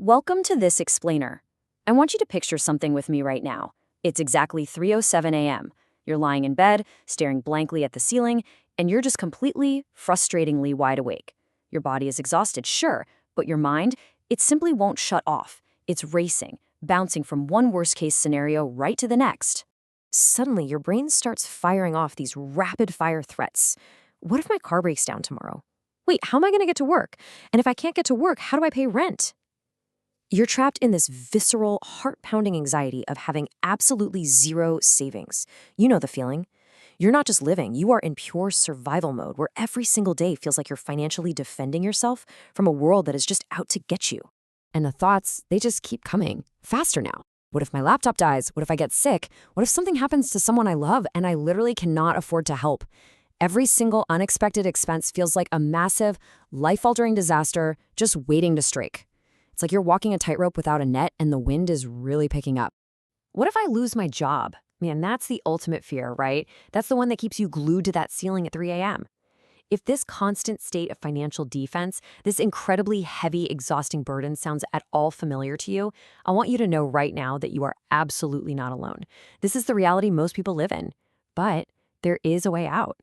Welcome to this explainer. I want you to picture something with me right now. It's exactly 3:07 a.m. You're lying in bed, staring blankly at the ceiling, and you're just completely, frustratingly wide awake. Your body is exhausted, sure, but your mind, it simply won't shut off. It's racing, bouncing from one worst-case scenario right to the next. Suddenly, your brain starts firing off these rapid-fire threats. What if my car breaks down tomorrow? Wait, how am I going to get to work? And if I can't get to work, how do I pay rent? You're trapped in this visceral, heart-pounding anxiety of having absolutely zero savings. You know the feeling. You're not just living, you are in pure survival mode where every single day feels like you're financially defending yourself from a world that is just out to get you. And the thoughts, they just keep coming, faster now. What if my laptop dies? What if I get sick? What if something happens to someone I love and I literally cannot afford to help? Every single unexpected expense feels like a massive, life-altering disaster just waiting to strike. It's like you're walking a tightrope without a net and the wind is really picking up. What if I lose my job? Man, that's the ultimate fear, right? That's the one that keeps you glued to that ceiling at 3 a.m. If this constant state of financial defense, this incredibly heavy, exhausting burden sounds at all familiar to you, I want you to know right now that you are absolutely not alone. This is the reality most people live in. But there is a way out.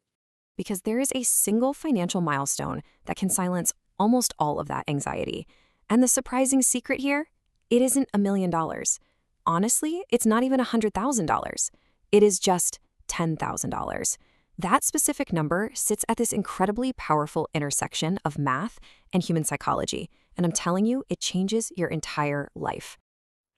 Because there is a single financial milestone that can silence almost all of that anxiety. And the surprising secret here, it isn't $1 million. Honestly, it's not even $100,000. It is just $10,000. That specific number sits at this incredibly powerful intersection of math and human psychology. And I'm telling you, it changes your entire life.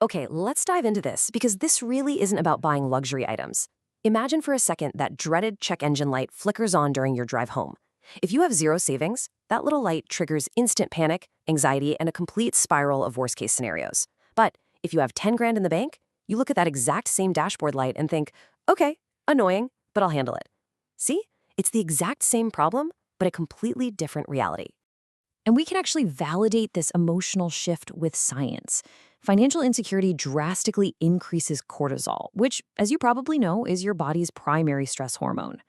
Okay, let's dive into this because this really isn't about buying luxury items. Imagine for a second that dreaded check engine light flickers on during your drive home. If you have zero savings, that little light triggers instant panic, anxiety, and a complete spiral of worst-case scenarios. But if you have 10 grand in the bank, you look at that exact same dashboard light and think, okay, annoying, but I'll handle it. See? It's the exact same problem, but a completely different reality. And we can actually validate this emotional shift with science. Financial insecurity drastically increases cortisol, which, as you probably know, is your body's primary stress hormone.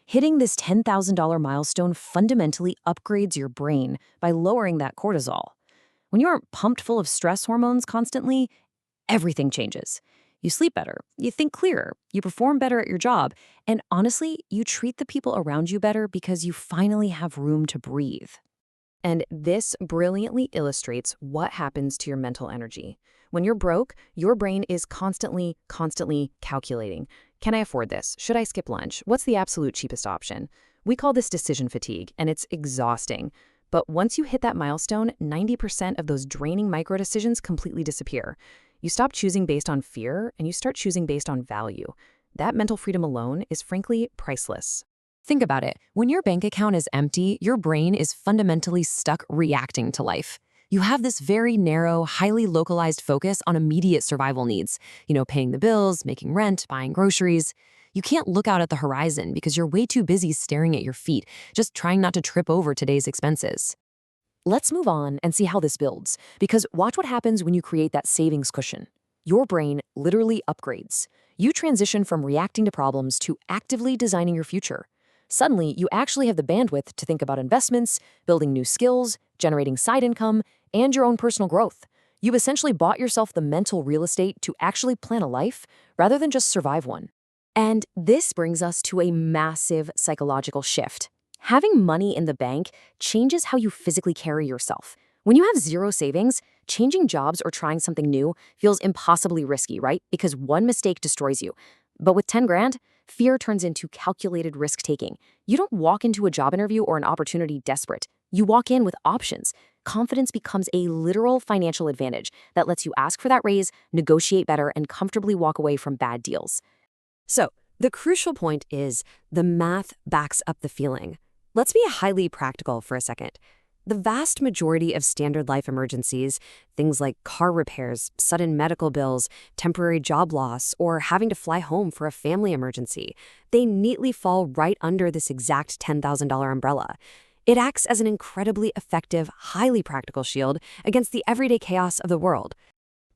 Hitting this $10,000 milestone fundamentally upgrades your brain by lowering that cortisol. When you aren't pumped full of stress hormones constantly, everything changes. You sleep better, you think clearer, you perform better at your job, and honestly, you treat the people around you better because you finally have room to breathe. And this brilliantly illustrates what happens to your mental energy. When you're broke, your brain is constantly calculating. Can I afford this? Should I skip lunch? What's the absolute cheapest option? We call this decision fatigue, and it's exhausting. But once you hit that milestone, 90% of those draining micro-decisions completely disappear. You stop choosing based on fear, and you start choosing based on value. That mental freedom alone is frankly priceless. Think about it. When your bank account is empty, your brain is fundamentally stuck reacting to life. You have this very narrow, highly localized focus on immediate survival needs. Paying the bills, making rent, buying groceries. You can't look out at the horizon because you're way too busy staring at your feet, just trying not to trip over today's expenses. Let's move on and see how this builds, because watch what happens when you create that savings cushion. Your brain literally upgrades. You transition from reacting to problems to actively designing your future. Suddenly, you actually have the bandwidth to think about investments, building new skills, generating side income, and your own personal growth. You've essentially bought yourself the mental real estate to actually plan a life rather than just survive one. And this brings us to a massive psychological shift. Having money in the bank changes how you physically carry yourself. When you have zero savings, changing jobs or trying something new feels impossibly risky, right? Because one mistake destroys you. But with 10 grand, fear turns into calculated risk-taking. You don't walk into a job interview or an opportunity desperate. You walk in with options. Confidence becomes a literal financial advantage that lets you ask for that raise, negotiate better, and comfortably walk away from bad deals. So, the crucial point is the math backs up the feeling. Let's be highly practical for a second. The vast majority of standard life emergencies, things like car repairs, sudden medical bills, temporary job loss, or having to fly home for a family emergency, they neatly fall right under this exact $10,000 umbrella. It acts as an incredibly effective, highly practical shield against the everyday chaos of the world.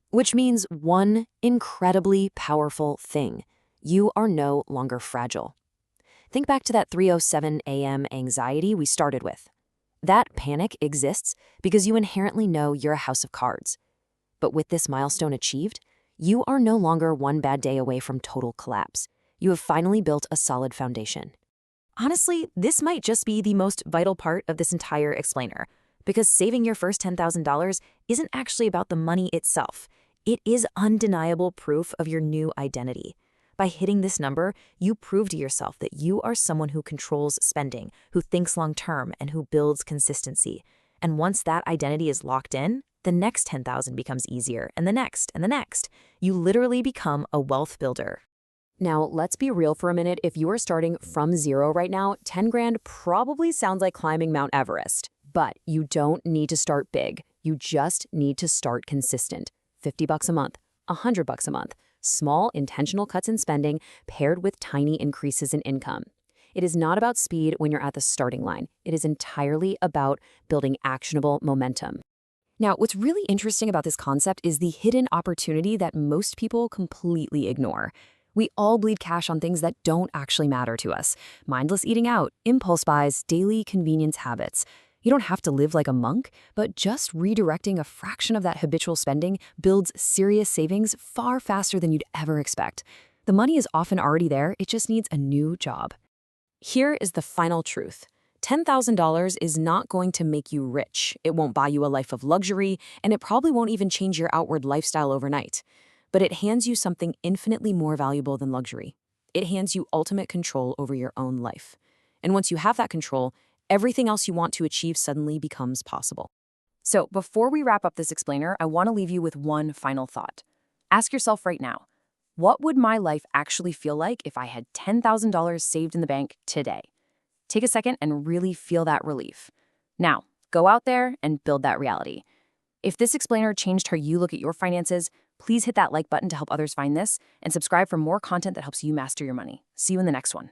Which means one incredibly powerful thing. You are no longer fragile. Think back to that 3:07 a.m. anxiety we started with. That panic exists because you inherently know you're a house of cards. But with this milestone achieved, you are no longer one bad day away from total collapse. You have finally built a solid foundation. Honestly, this might just be the most vital part of this entire explainer, because saving your first $10,000 isn't actually about the money itself. It is undeniable proof of your new identity. By hitting this number, you prove to yourself that you are someone who controls spending, who thinks long-term, and who builds consistency. And once that identity is locked in, the next 10,000 becomes easier, and the next, and the next. You literally become a wealth builder. Now, let's be real for a minute. If you are starting from zero right now, 10 grand probably sounds like climbing Mount Everest. But you don't need to start big. You just need to start consistent. $50 a month, $100 a month. Small, intentional cuts in spending paired with tiny increases in income. It is not about speed when you're at the starting line. It is entirely about building actionable momentum. Now, what's really interesting about this concept is the hidden opportunity that most people completely ignore. We all bleed cash on things that don't actually matter to us. Mindless eating out, impulse buys, daily convenience habits. You don't have to live like a monk, but just redirecting a fraction of that habitual spending builds serious savings far faster than you'd ever expect. The money is often already there, it just needs a new job. Here is the final truth. $10,000 is not going to make you rich. It won't buy you a life of luxury, and it probably won't even change your outward lifestyle overnight. But it hands you something infinitely more valuable than luxury. It hands you ultimate control over your own life. And once you have that control, everything else you want to achieve suddenly becomes possible. So before we wrap up this explainer, I want to leave you with one final thought. Ask yourself right now, what would my life actually feel like if I had $10,000 saved in the bank today? Take a second and really feel that relief. Now, go out there and build that reality. If this explainer changed how you look at your finances, please hit that like button to help others find this, and subscribe for more content that helps you master your money. See you in the next one.